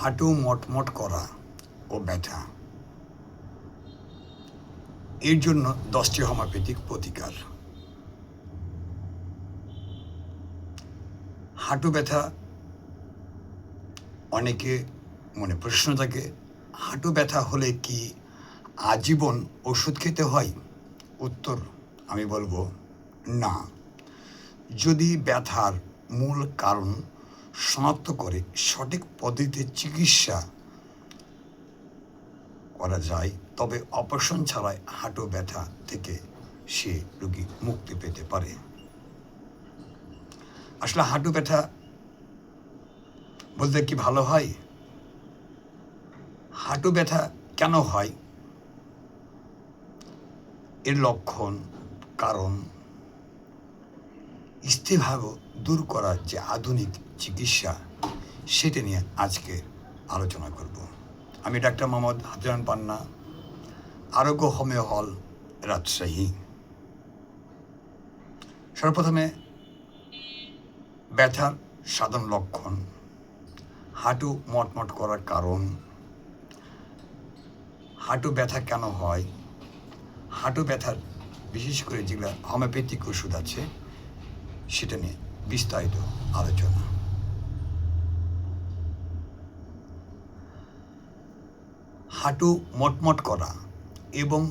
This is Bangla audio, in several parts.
হাঁটু মটমট করা ও ব্যথা, এর জন্য 10টি হোমিওপ্যাথিক প্রতিকার। হাঁটু ব্যথা, অনেকে মনে প্রশ্ন থাকে, হাঁটু ব্যথা হলে কি আজীবন ওষুধ খেতে হয়? উত্তর আমি বলবো না। যদি ব্যথার মূল কারণ শনাক্ত করে সঠিক পদ্ধতিতে চিকিৎসা করা যায়, তবে অপারেশন ছাড়াই হাঁটু ব্যথা থেকে সে রোগী মুক্তি পেতে পারে। আসলে হাঁটু ব্যথা বলতে কি ভালো হয়? হাঁটু ব্যথা কেন হয়, এর লক্ষণ, কারণ, স্থায়ীভাবে দূর করার যে আধুনিক চিকিৎসা, সেটা নিয়ে আজকে আলোচনা করব। আমি ডাক্তার মোহাম্মদ হাফিজান পান্না, আরোগ্য হোমিও হল, রাজশাহী। সর্বপ্রথমে ব্যথার সাধারণ লক্ষণ, হাঁটু মটমট করার কারণ, হাঁটু ব্যথা কেন হয়, হাঁটু ব্যথার বিশেষ করে যেগুলো হোমিওপ্যাথিক ওষুধ আছে সেটা নিয়ে বিস্তারিত আলোচনা। হাঁটু মটমট করা এবং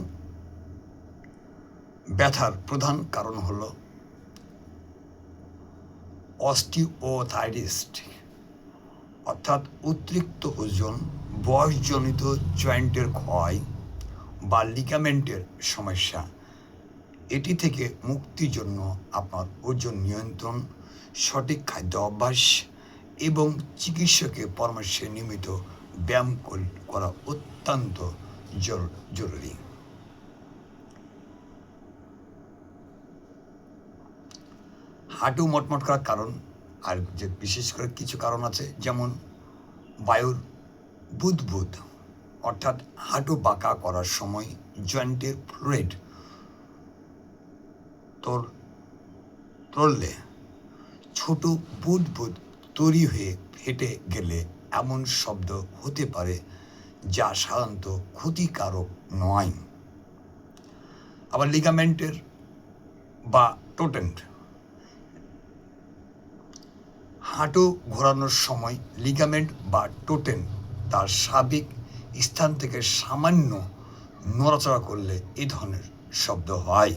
ব্যথার প্রধান কারণ হল অস্টিওথাইটিস, অর্থাৎ অতিরিক্ত ওজন, বয়সজনিত জয়েন্টের ক্ষয় বা লিগামেন্টের সমস্যা। এটি থেকে মুক্তির জন্য আপনার ওজন নিয়ন্ত্রণ, সঠিক খাদ্য অভ্যাস এবং চিকিৎসকের পরামর্শে নিয়মিত ব্যায়াম করা অত্যন্ত জরুরি। হাঁটু মটমট করার কারণ, আর যে বিশেষ করে কিছু কারণ আছে, যেমন বায়ুর বুদবুদ, অর্থাৎ হাঁটু বাঁকা করার সময় জয়েন্টের ফ্লুইড তরলে ছোট বুদবুদ তৈরি হয়ে ফেটে গেলে এমন শব্দ হতে পারে যা সাধারণত ক্ষতিকারক নয়। আবার লিগামেন্টের বা টোটেন্ট, হাঁটু ঘোরানোর সময় লিগামেন্ট বা টোটেন তার স্বাভাবিক স্থান থেকে সামান্য নড়াচড়া করলে এই ধরনের শব্দ হয়।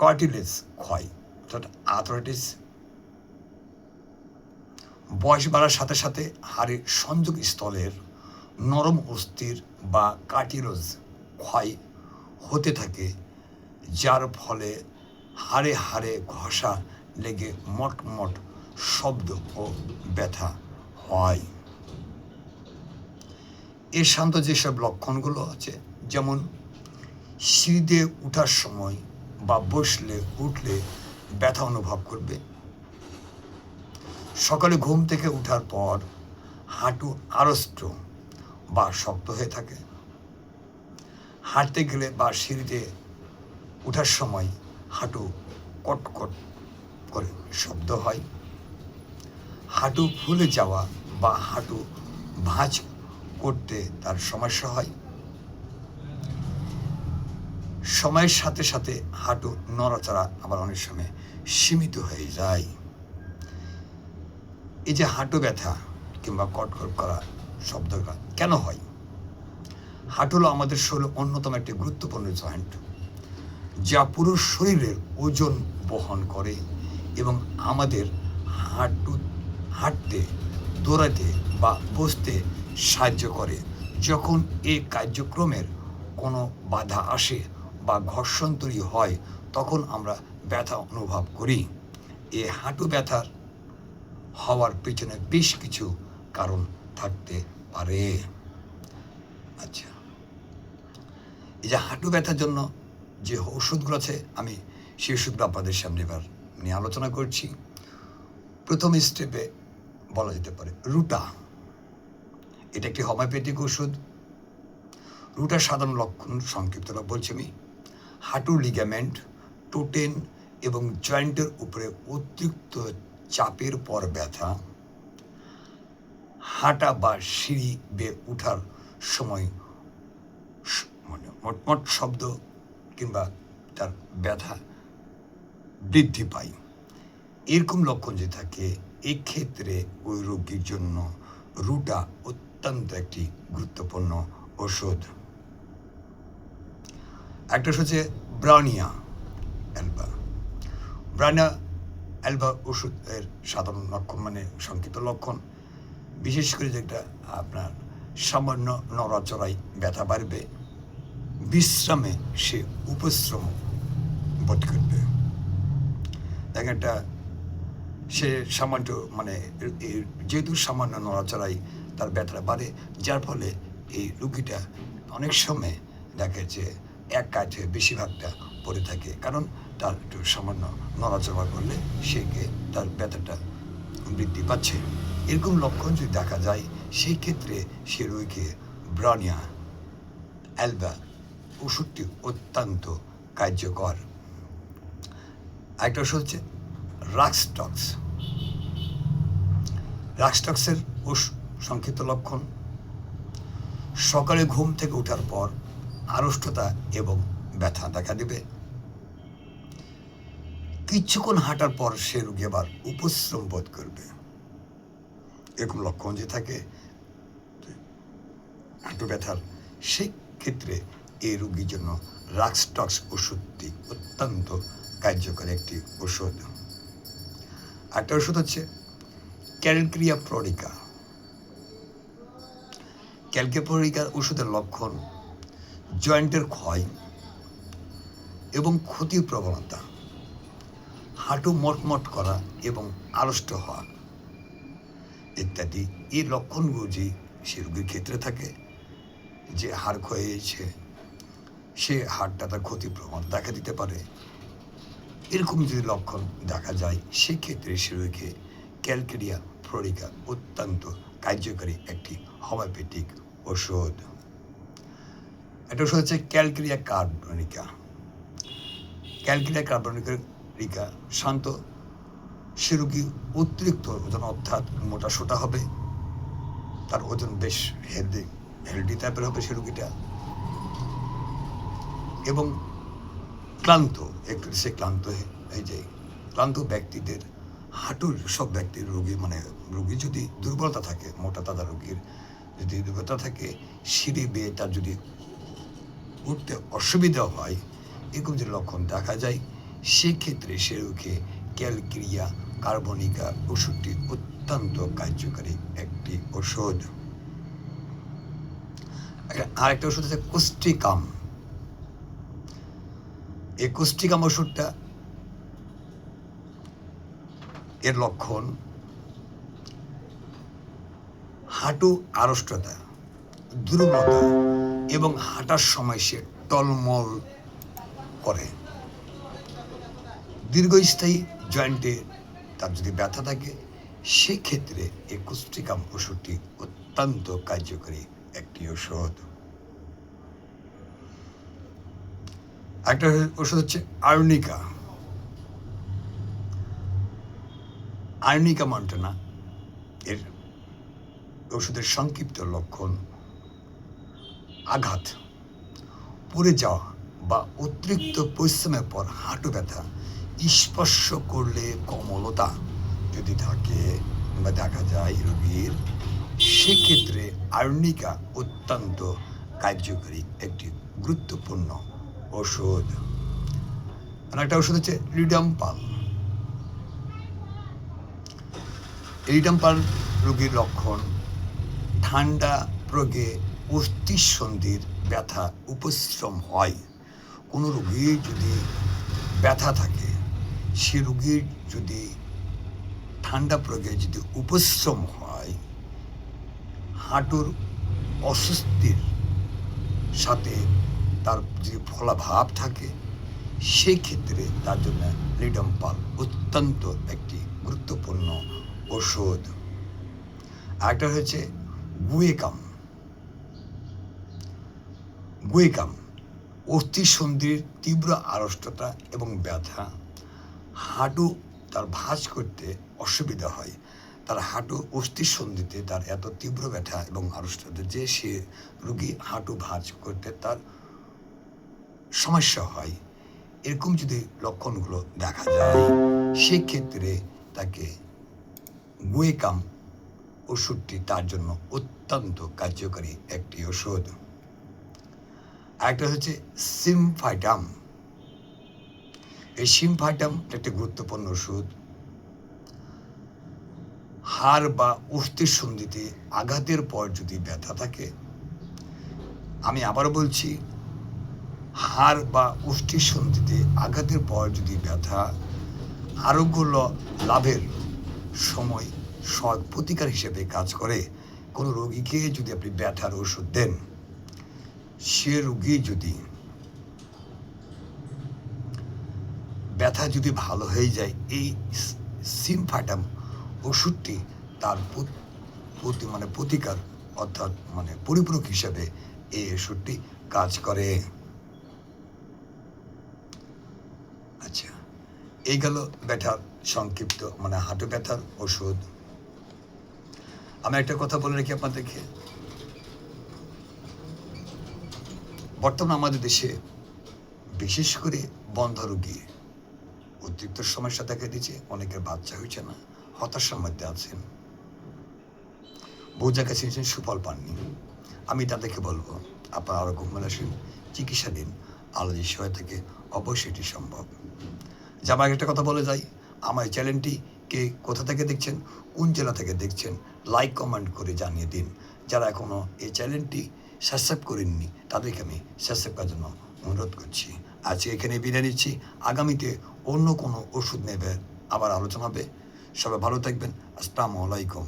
কার্টিলেজ ক্ষয়, অর্থাৎ আর্থ্রাইটিস, বয়স বাড়ার সাথে সাথে হাড়ের সংযোগ স্থলের নরম অস্থির বা কার্টিলেজ ক্ষয় হতে থাকে, যার ফলে হাড়ে হাড়ে ঘষা লেগে মটমট শব্দ ও ব্যথা হয়। এর শান্ত যেসব লক্ষণগুলো আছে, যেমন সিঁড়িতে ওঠার সময় বা বসলে উঠলে ব্যথা অনুভব করবে, সকালে ঘুম থেকে ওঠার পর হাঁটু আড়ষ্ট বা শক্ত হয়ে থাকে, হাঁটতে গেলে বা সিঁড়িতে ওঠার সময় হাঁটু কটকট করে শব্দ হয়, হাঁটু ফুলে যাওয়া বা হাঁটু ভাঁজ করতে তার সমস্যা হয়, সময়ের সাথে সাথে হাঁটু নড়াচড়া আবার অনেক সময় সীমিত হয়ে যায়। এই যে হাঁটু ব্যথা কিংবা কটকট করা শব্দটা কেন হয়? হাঁটু হলো আমাদের শরীরের অন্যতম একটি গুরুত্বপূর্ণ জয়েন্ট, যা পুরো শরীরের ওজন বহন করে এবং আমাদের হাঁটতে, দৌড়াতে বা বসতে সাহায্য করে। যখন এই কার্যক্রমের কোনো বাধা আসে বা ঘর্ষণ তৈরি হয়, তখন আমরা ব্যথা অনুভব করি। এই হাঁটু ব্যথার হওয়ার পেছনে বেশ কিছু কারণ থাকতে পারে। আচ্ছা, এই যে হাঁটু ব্যথার জন্য যে ওষুধগুলো আছে, আমি সেই ওষুধগুলো আপনাদের সামনে এবার নিয়ে আলোচনা করছি। প্রথম স্টেপে বলা যেতে পারে রুটা। এটা একটি হোমিওপ্যাথিক ওষুধ। রুটার সাধারণ লক্ষণ সংক্ষিপ্তটা বলছি আমি। হাঁটু লিগামেন্ট, টোটেন এবং জয়েন্টের উপরে অতিরিক্ত চাপের পর ব্যথা, হাঁটা বা সিঁড়ি বেয়ে ওঠার সময় মানে মটমট শব্দ কিংবা তার ব্যথা বৃদ্ধি পায়, এরকম লক্ষণ যে থাকে, এক্ষেত্রে ওই রোগীর জন্য রুটা অত্যন্ত একটি গুরুত্বপূর্ণ ওষুধ। একটা হচ্ছে ব্রানিয়া অ্যালবা। ব্রানিয়া অ্যালবা ওষুধের সাধারণ লক্ষণ মানে সংক্ষিপ্ত লক্ষণ, বিশেষ করে যেটা আপনার সামান্য নড়াচড়ায় ব্যথা বাড়বে, বিশ্রামে সে উপশ্রম বোধ করবে। দেখেন একটা সে সামান্য মানে যেহেতু সামান্য নড়াচড়াই তার ব্যথাটা বাড়ে, যার ফলে এই রুগীটা অনেক সময় দেখে যে এক কাজে বেশিরভাগটা পড়ে থাকে, কারণ তার একটু সামান্য নড়াচড়া করলে সে তার ব্যথাটা বৃদ্ধি পাচ্ছে। এরকম লক্ষণ যদি দেখা যায়, সেই ক্ষেত্রে সে রোগীকে ব্রানিয়া অ্যালবা ওষুধটি অত্যন্ত কার্যকর। একটা ওষুধ হচ্ছে রাক্সটক্স। রাক্সটক্সের সংক্ষিপ্ত লক্ষণ: সকালে ঘুম থেকে ওঠার পর আড়ষ্টতা এবং ব্যথা দেখা দেবে, কিছুক্ষণ হাঁটার পর সে রোগী আবার উপশ্রম বোধ করবে। এরকম লক্ষণ যে থাকে হাঁটু ব্যথার, সেই ক্ষেত্রে এই রোগীর জন্য রাক্সটক্স ওষুধটি অত্যন্ত কার্যকরী একটি ওষুধ। একটা ওষুধ হচ্ছে ক্যালক্রিয়া প্রোডিকা। ক্যালক্রিয়া প্রোডিকার ওষুধের লক্ষণ: জয়েন্টের ক্ষয় এবং ক্ষতির প্রবণতা, হাঁটু মটমট করা এবং আড়ষ্ট হওয়া ইত্যাদি। এই লক্ষণগুলো যে সে রোগীর ক্ষেত্রে থাকে, যে হাড় ক্ষয়েছে, সে হাড়টা তার ক্ষতির প্রবণতা দেখা দিতে পারে, এরকম যদি লক্ষণ দেখা যায়, সেক্ষেত্রে সে রোগীকে ক্যালক্রিয়া প্রোডিকা অত্যন্ত কার্যকরী একটি হোমিওপ্যাথিক ওষুধ। একটা ওষুধ হচ্ছে ক্যালক্রিয়া কার্বনিকা। ক্যালক্রিয়া কার্বনিকা শান্ত, সে রোগী অতিরিক্ত ওজন অর্থাৎ মোটা সোটা হবে, তার ওজন বেশ হেলদি টাইপের হবে সে রোগীটা, এবং ক্লান্ত, একটু সে ক্লান্ত হয়ে যায়। ক্লান্ত ব্যক্তিদের, হাঁটুর সব ব্যক্তির রোগী মানে রোগী যদি দুর্বলতা থাকে, মোটা তাজা রোগীর যদি দুর্বলতা থাকে, সিঁড়ি বেয়ে তার যদি উঠতে অসুবিধা হয়, এরকম যে লক্ষণ দেখা যায়, সেক্ষেত্রে সে রোগীকে ক্যালক্রিয়া কার্বনিকা ওষুধটি অত্যন্ত কার্যকরী একটি ওষুধ। আরেকটা ওষুধ আছে কোস্টিকাম। এই কোস্টিকাম ওষুধটা এর লক্ষণ: হাঁটু আড়ষ্টতা, দুর্বলতা এবং হাঁটার সময় সে টলমল করে। দীর্ঘস্থায়ী জয়েন্টে তার যদি ব্যথা থাকে, সেক্ষেত্রে এই কোস্টিকাম ওষুধটি অত্যন্ত কার্যকরী একটি ওষুধ। একটা ওষুধ হচ্ছে আর্নিকা। আর্নিকা মন্টানা এর ওষুধের সংক্ষিপ্ত লক্ষণ: আঘাত, পড়ে যাওয়া বা অতিরিক্ত পরিশ্রমের পর হাঁটু ব্যথা, স্পর্শ করলে কোমলতা যদি থাকে বা দেখা যায় রোগীর, সেক্ষেত্রে আর্নিকা অত্যন্ত কার্যকরী একটি গুরুত্বপূর্ণ ওষুধ। আর একটা ওষুধ হচ্ছে রিডাম্পাল। রিডাম্পাল রোগীর লক্ষণ: ঠান্ডা প্রয়োগে অস্থিসন্ধির ব্যথা উপশ্রম হয়। কোনো রোগীর যদি ব্যথা থাকে, সে রোগীর যদি ঠান্ডা প্রয়োগে যদি উপশ্রম হয়, হাঁটুর অস্বস্তির সাথে তার যদি ফলাভাব থাকে, সেক্ষেত্রে তার জন্য রিডাম্পাল অত্যন্ত একটি গুরুত্বপূর্ণ ওষুধ। আরেকটা হচ্ছে গুয়েকাম। গুয়েকাম অস্থিসন্ধির তীব্র আড়ষ্টতা এবং ব্যথা, হাঁটু তার ভাঁজ করতে অসুবিধা হয়, তার হাঁটু অস্থির সন্ধিতে তার এত তীব্র ব্যথা এবং আড়ষ্টতা যে সে রুগী হাঁটু ভাঁজ করতে তার সমস্যা হয়, এরকম যদি লক্ষণগুলো দেখা যায় সেক্ষেত্রে তাকে গুয়েকাম ওষুধটি তার জন্য অত্যন্ত কার্যকরী একটি ওষুধ। আরেকটা হচ্ছে সিমফাইটাম। এই সিমফাইটাম একটি গুরুত্বপূর্ণ ওষুধ। হাড় বা অস্থির সন্ধিতে আঘাতের পর যদি ব্যথা থাকে, আমি আবারও বলছি, হাড় বা অস্থির সন্ধিতে আঘাতের পর যদি ব্যথা আরোগ্য লাভের সময় সৎ প্রতিকার হিসেবে কাজ করে, কোনো রোগীকে যদি আপনি ব্যথার ওষুধ দেন, সে রোগী যদি ব্যথা যদি ভালো হয়ে যায়, এই সিমফাইটাম ওষুধটি তার প্রতিকার অর্থাৎ পরিপূরক হিসেবে এই ওষুধটি কাজ করে। আচ্ছা, এই গেল ব্যথার সংক্ষিপ্ত হাঁটু ব্যথার ওষুধ। আমি একটা কথা বলে রাখি আপনাদেরকে, বর্তমানে আমাদের দেশে বিশেষ করে বন্ধ রোগী অতিরিক্ত সমস্যা দেখা দিচ্ছে, অনেকের বাচ্চা হয়েছে না, হতাশার মধ্যে আছেন, বহু জায়গায় চিকিৎসা সুফল পাননি। আমি তাদেরকে বলবো, আপনারা আরো ঘুমালে আসেন, চিকিৎসা দিন, আল্লাহ সহায় থেকে অবশ্যই এটি সম্ভব। যে আমার একটা কথা বলে যাই, আমার এই চ্যানেলটি কে কোথা থেকে দেখছেন, কোন জেলা থেকে দেখছেন, লাইক কমেন্ট করে জানিয়ে দিন। যারা এখনও এই চ্যানেলটি সাবস্ক্রাইব করেননি তাদেরকে আমি সাবস্ক্রাইব করার জন্য অনুরোধ করছি। আজকে এখানে বিদায় নিচ্ছি, আগামীতে অন্য কোনো ওষুধ নেবে আবার আলোচনা হবে। সবাই ভালো থাকবেন। আসসালামু আলাইকুম।